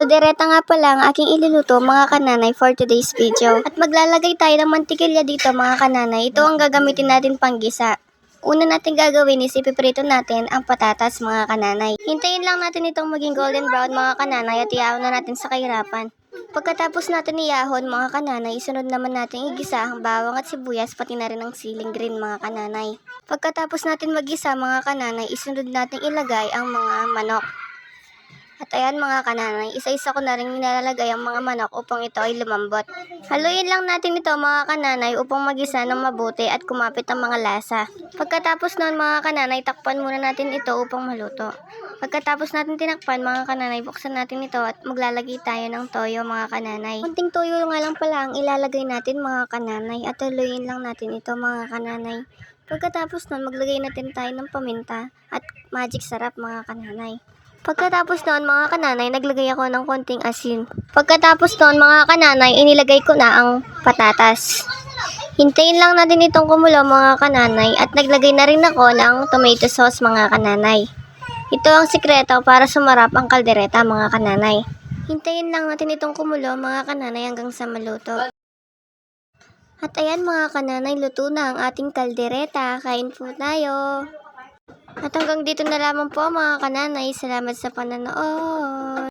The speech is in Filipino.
Kaldereta nga pala ang aking iluluto mga kananay for today's video. At maglalagay tayo ng mantikilya dito mga kananay. Ito ang gagamitin natin panggisa. Una natin gagawin is ipiprito natin ang patatas mga kananay. Hintayin lang natin itong maging golden brown mga kananay at iahon na natin sa kahirapan. Pagkatapos natin iahon mga kananay, isunod naman natin igisa ang bawang at sibuyas pati na rin ang siling green mga kananay. Pagkatapos natin magisa mga kananay, isunod natin ilagay ang mga manok. At ayan mga kananay, isa-isa ko na rin nilalagay ang mga manok upang ito ay lumambot. Haluin lang natin ito mga kananay upang magisa ng mabuti at kumapit ang mga lasa. Pagkatapos noon mga kananay, takpan muna natin ito upang maluto. Pagkatapos natin tinakpan mga kananay, buksan natin ito at maglalagay tayo ng toyo mga kananay. Kunting toyo nga lang pala ang ilalagay natin mga kananay at haluin lang natin ito mga kananay. Pagkatapos noon, maglagay natin tayo ng paminta at magic sarap mga kananay. Pagkatapos noon mga kananay, naglagay ako ng konting asin. Pagkatapos noon mga kananay, inilagay ko na ang patatas. Hintayin lang natin itong kumulo mga kananay at naglagay na rin ako ng tomato sauce mga kananay. Ito ang sikreto para sumarap ang kaldereta mga kananay. Hintayin lang natin itong kumulo mga kananay hanggang sa maluto. At ayan mga kananay, luto na ang ating kaldereta. Kain po tayo. At hanggang dito na lamang po mga kananay. Salamat sa panonood.